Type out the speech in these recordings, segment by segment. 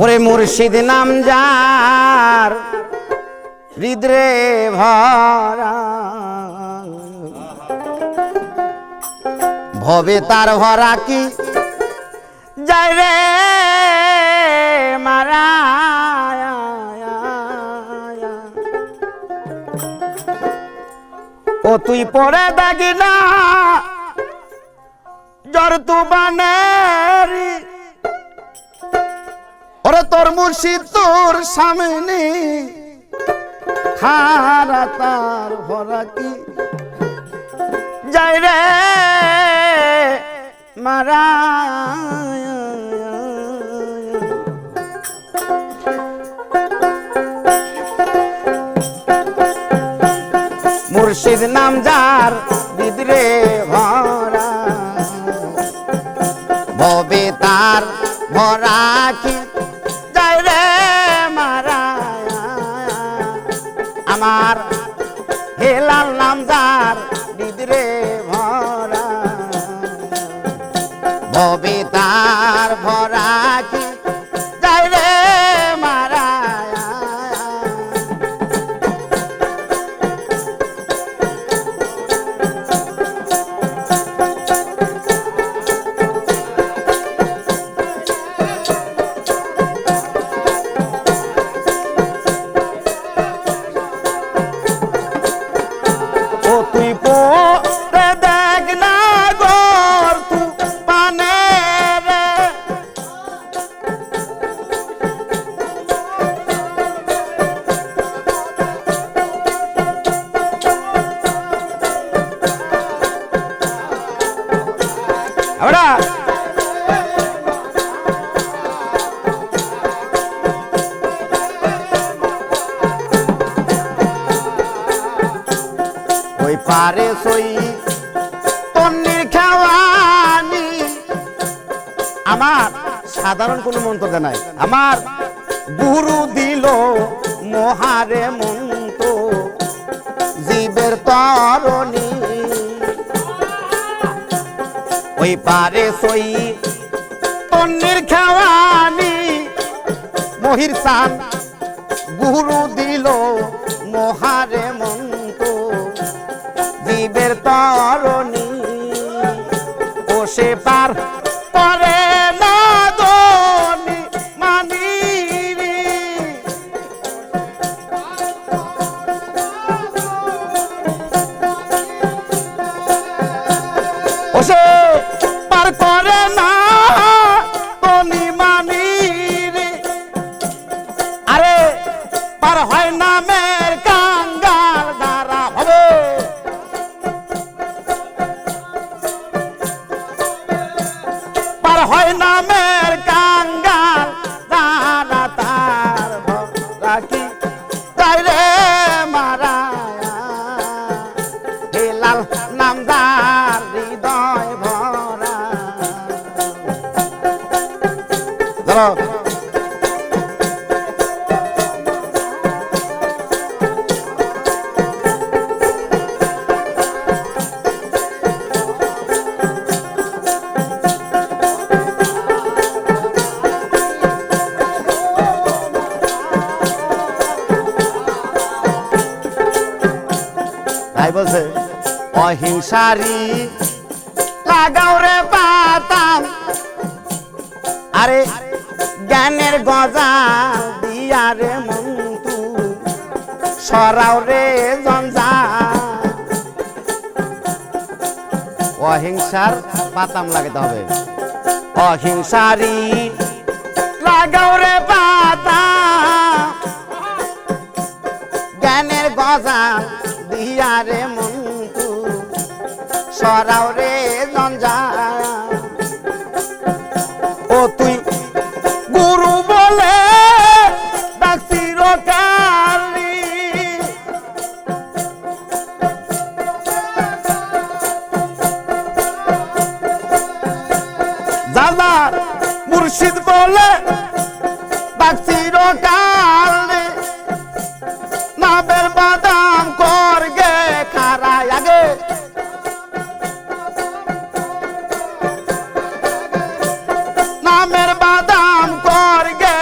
ওরে মুর্শিদ নাম যার হৃদয়ে ভরা ভবে তার ভরা কি যায় রে মারা ও তুই পরে দেখি না জ্বর তু বানেরি ওরে তোর মুর্শিদ তোর সামনে খারা তার ভরা কি যায় রে মারা মুর্শিদ নাম যার হৃদয়ে ভরা ভবে তার ভরা কি যায় রে মারা আমার হেলাল নাম যার হৃদয়ে ভরা ভবে তার ভরা কি যায় রে মারা ওই পারে সই তন্নির খাওয়ানি আমার সাধারণ কোনো মন্ত্র নাই আমার গুরু দিল মহারে মন্ত্র জীবের তরণী ওই পারে সই তন্নির খাওয়ানি মহির সান গুরু দিল মহারে মন্ত্র জীবের তরণী ও সে পার পরে না দনি মানি ও সে পার করে না দনি মানি আরে পার হয় না মের কাঙ্গাল দ্বারা হবে পার হয় না মের কাঙ্গাল দ্বারা তার ভরা কি যায় রে মারা হেলাল নামদার হৃদয় ভরা চলো বলছে অহিংসারি লাগাও রে পাতাম আরে জ্ঞানের গজা দিয়া রে মন্তু সরাও রে জঞ্জা অহিংসার পাতাম লাগাতে হবে অহিংসারি লাগাও রে পাতাম জ্ঞানের গজা দিয়া রে মন্তু সরাও রে জঞ্জা ও তুই গুরু বলে ডাকছির কালি জালার মুর্শিদ বলে ডাকছির কালি নাবের বাদাম কর গে খারায় আগে নামের বাদাম কর গে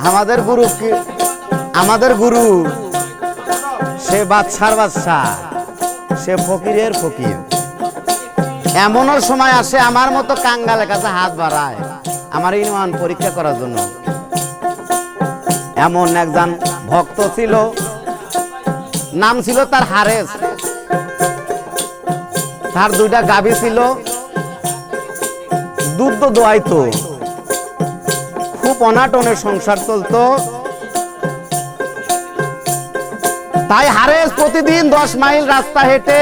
আমাদের গুরু সে বাদশার বাদশা, সে ফকিরের ফকির। এমনও সময় আসে আমার মতো কাঙ্গালের কাছে হাত বাড়ায় আমার ইমান পরীক্ষা করার জন্য। এমন একজন ভক্ত ছিল, নাম ছিল তার হারেস। তার দুইটা গাভী ছিল, দুধ দোয়াইতো, খুব অনাটনের সংসার চলতো। তাই হারেস প্রতিদিন 10 মাইল রাস্তা হেঁটে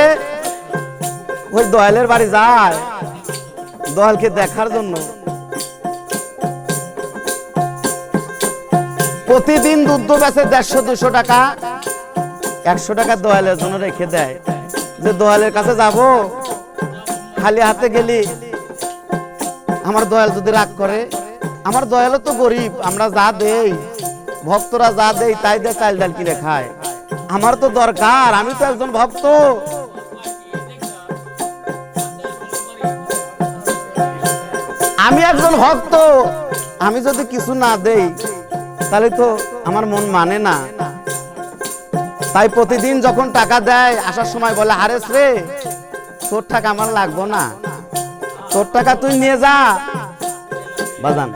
ওই দয়ালের বাড়ি যায় দয়ালকে দেখার জন্য। প্রতিদিন দুধ বেচে 150-200 টাকা, 100 টাকা দয়ালের জন্য রেখে দেয় যে দয়ালের কাছে যাব, খালি হাতে গেলি আমার দয়াল যদি রাগ করে। আমার দয়ালও তো গরিব, আমরা যা দেই ভক্তরা যা দেই তাই দিয়ে চাল ডাল কিনে খায়। আমার তো দরকার, আমি তো একজন ভক্ত। আমি একজন ভক্ত, আমি যদি কিছু না দেই তাহলে তো আমার মন মানে না। তাই প্রতিদিন যখন টাকা দেয় আসার সময় বলে, হারেস রে তোর টাকা আমার লাগবো না, তোর টাকা তুই নিয়ে যা বাজান,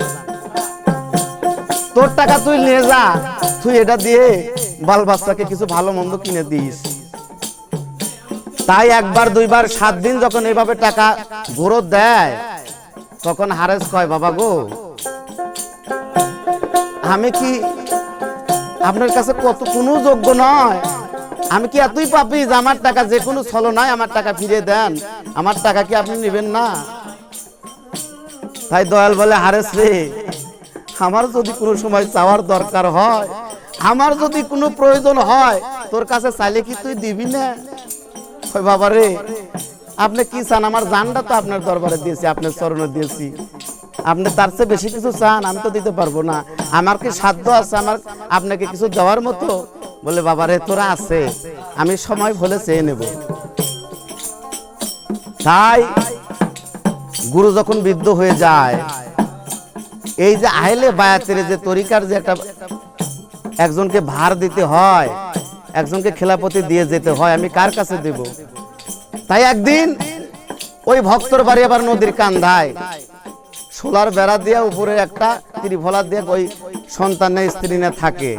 তোর টাকা তুই নিয়ে যা, তুই এটা দিয়ে বাল বাচ্চাকে কিছু ভালো মন্দ কিনে দিস। তাই একবার দুইবার 7 দিন যখন এইভাবে টাকা ঘুরত দেয় তখন হারেস কয়, বাবা গো আমি কি আপনার কাছে কোনো যোগ্য নয়? আমি কি এতই পাপী যে আমার টাকা যে কোনো ছলনায় আমার টাকা ফিরিয়ে দেন? আমার টাকা কি আপনি নেবেন না? তাই দয়াল বলে, হারেস রে আমার যদি কোনো সময় চাওয়ার দরকার হয়, আমার যদি কোনো প্রয়োজন হয় তোর কাছে চাইলে কি তুই দিবি না? ওই বাবা রে আপনি কি চান? আমার জানটা তো আপনার দরবারে দিয়েছি, আপনার চরণে দিয়েছি, আপনি তার চেয়ে বেশি কিছু চান আমি তো দিতে পারবো না। আমার কি সাধ্য আছে আমার আপনাকে কিছু দেওয়ার মতো? বলে, বাবা রে তোরা আছে, আমি সময় হলে চেয়ে নেব। তাই গুরু যখন বৃদ্ধ হয়ে যায়, এই যে আহলে বায়াতের যে তরিকার যে একটা একজনকে ভার দিতে হয়, একজনকে খেলাপতি দিয়ে যেতে হয়, আমি কার কাছে দেব? তাই একদিন ওই ভক্তর বাড়ি আবার নদীর কান্ধায় সোলার বেড়া দিয়ে উপরে একটা ত্রিভলা দিয়ে ওই সন্তান স্ত্রী না থাকে।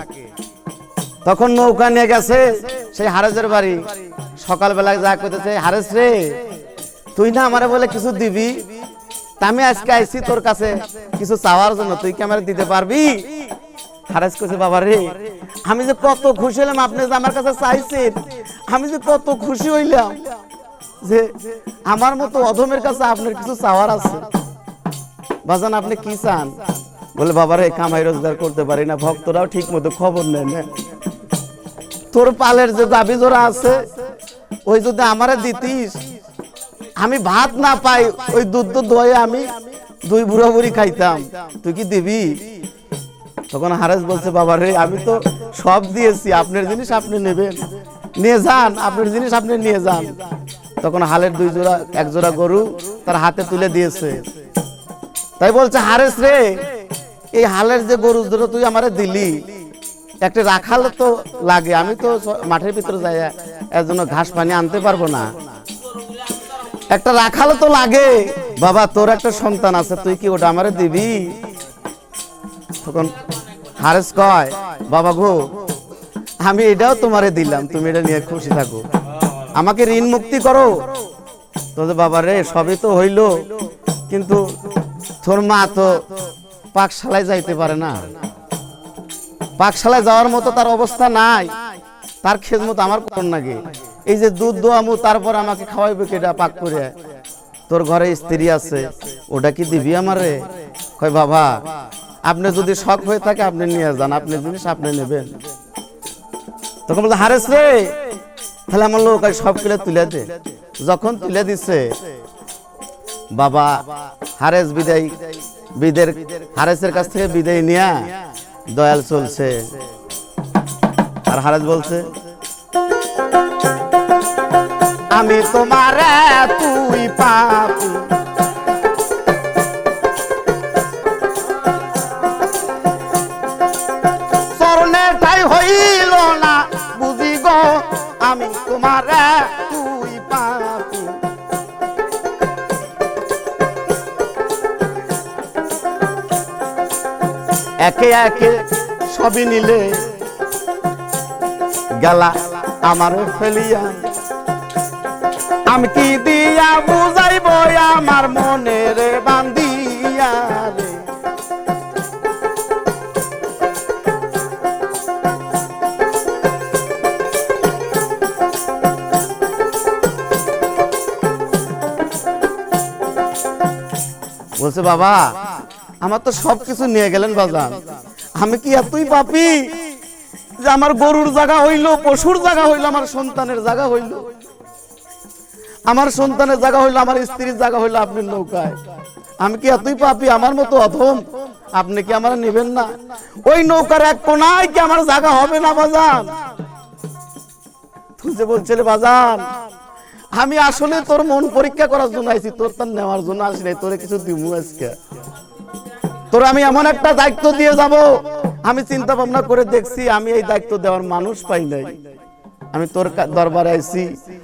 তখন নৌকা নিয়ে গেছে সেই হারেসের বাড়ি। সকালবেলায় যা করতেছে, হারেস রে তুই না আমারে বলে কিছু দিবি, তা আমি আজকে আইছি তোর কাছে কিছু চাওয়ার জন্য, তুই কি আমারে দিতে পারবি? হারেস কইছে, বাবা রে আমি যে কত খুশি হলাম আপনি যে আমার কাছে চাইছেন, আমি যে কত খুশি হইলাম যে আমার মতো অধমের কাছে আপনার কিছু চাওয়ার আছে। বাজান আপনি কি চান? বলে, বাবা রে কামাই রোজগার করতে পারি না, ভক্তরাও ঠিক মতো খবর নেয় না, তোর পালের যে দাবি জোড়া আছে ওই যদি আমারে দিতিস, আমি ভাত না পাই ওই দুধ দোয়ে আমি 2 বুড়া বুড়ি খাইতাম, তুই কি দিবি? তখন হারেস বলছে, বাবা রে আমি তো সব দিয়েছি, আপনার জিনিস আপনি নেবেন, নিয়ে যান, আপনার জিনিস আপনি নিয়ে যান। তখন হালের 1 জোড়া গরু তার হাতে তুলে দিয়েছে। তাই বলছে, হারেস রে এই হালের যে গরু দুটো তুই আমারে দিলি, একটা রাখাল তো লাগে, আমি তো মাঠের ভিতরে যাই এর জন্য ঘাস পানি আনতে পারবো না, একটা রাখাল তো লাগে। বাবা তোর একটা সন্তান আছে, তুই কি ওটা আমারে দিবি? তখন হারেস কয়, বাবা গো আমি এটাও তোমারে দিলাম, তুমি এটা নিয়ে খুশি থাকো, আমাকে ঋণ মুক্তি করো। তো বাবা রে সবই তো হইলো, কিন্তু তোর মা তো পাকশালায় যাইতে পারে না, পাকশালায় যাওয়ার মতো তার অবস্থা নাই, তার খেদমত আমার কোন নাকি? এই যে দুধ দোয়ামু তারপর আমাকে খাওয়াইবে কেটা পাক করে? তোর ঘরে স্ত্রী আছে, ওটা কি দিবি আমারে? কয়, বাবা আপনি যদি শখ হয়ে থাকে আপনি নিয়ে যান, আপনি জিনিস আপনি নেবেন। তখন বলতে, হারেস রে তাহলে আমার লোক সব কিনে তুলে দে। যখন তুলে দিছে বাবা হারেস হারেসের কাছ থেকে বিদায় নিয়ে দয়াল চলছে। আর হারেস বলছে, আমি তোমার তুই পাপি, আমি তোমার তুই পাপি একে একে সবই নিলে গেলা আমারে ফেলিয়া আমি কি দিয়া বুঝাইব আমার মনের বান্দিয়া রে বলছে বাবা আমার তো সবকিছু নিয়ে গেলেন বাজান আমি কি এতই পাপী যে আমার গরুর জায়গা হইল পশুর জায়গা হইল আমার সন্তানের জায়গা হইল আমার সন্তানের জায়গা হইল আমার স্ত্রীর জায়গা হইল আপনার নৌকায় আমি কি এতই পাপী আমার মতো অধম আপনি কি আমার নেবেন না ওই নৌকার এক কোনায় কি আমার জায়গা হবে না বাজান তুই যে বলছিলে বাজান আমি আসলে তোর মন পরীক্ষা করার জন্য আইছি তোর তার নেওয়ার জন্য আসি নাই তোরে কিছু দিমু আজকে তোর আমি এমন একটা দায়িত্ব দিয়ে যাব আমি চিন্তা ভাবনা করে দেখছি আমি এই দায়িত্ব দেওয়ার মানুষ পাই নাই আমি তোর দরবারে আইছি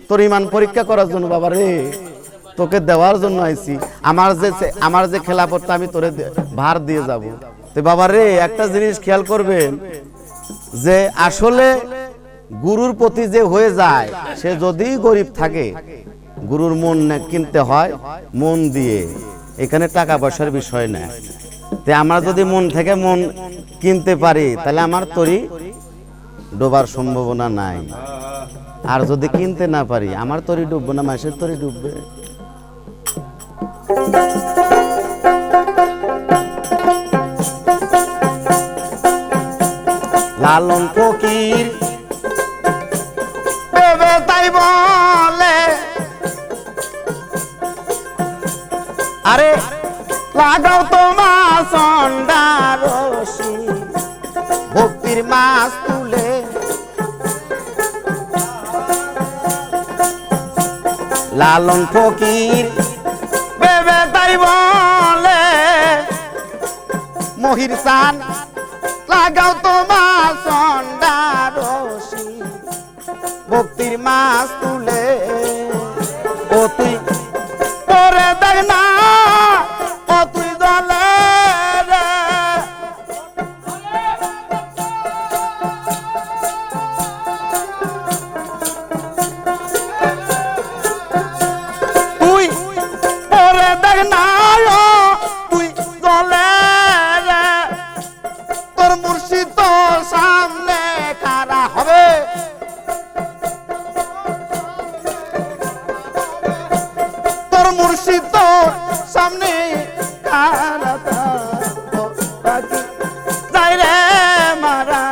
তোর ঈমান পরীক্ষা করার জন্য বাবা রে তোকে দেওয়ার জন্য আইছি আমার যে খেলাফতটা আমি তোরে ভার দিয়ে যাব তো বাবা রে একটা জিনিস খেয়াল করবেন যে আসলে গুরুর প্রতি যে হয়ে যায় সে যদি গরিব থাকে গুরুর মন কিনতে হয় মন দিয়ে এখানে টাকা পয়সার বিষয় না তে আমরা যদি মন থেকে মন কিনতে পারি তাহলে আমার তরি ডোবার সম্ভাবনা নাই আর যদি কিনতে না পারি আমার তরি ডুববে না মাসের তরি ডুববে লালন ফকির তাই বলে আরে লাগাও তোমার সন্ডারসি ভক্তির মাছ তুলে লালন ফকির বেবে তাই বলে মহির চান লাগাও তোমার সন্ডারসি ভক্তির মাছ তুলে ও তুই পরে দেখ না ও তুই জলে রে তুই পরে দেখ না তুই জলে রে তোর মুর্শিদ তোর সামনে খাড়া হবে মুর্শিদ তো সামনে যাই রে মারা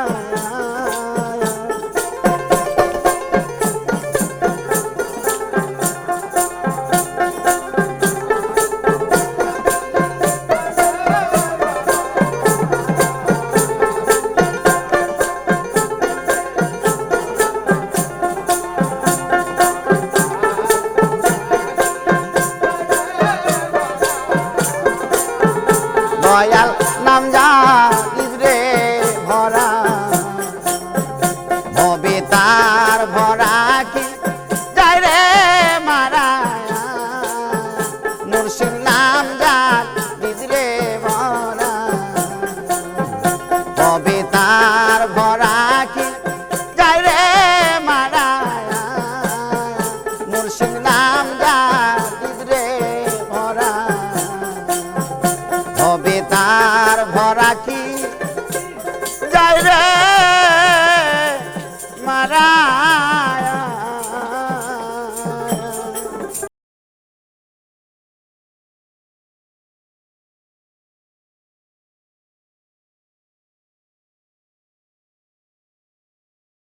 দয়াল নাম জানিস রে ভরা ভবে তার ভরা কি যাই রে মারা মুর্শিদ নাম জানিস রে ভরা ভবে তার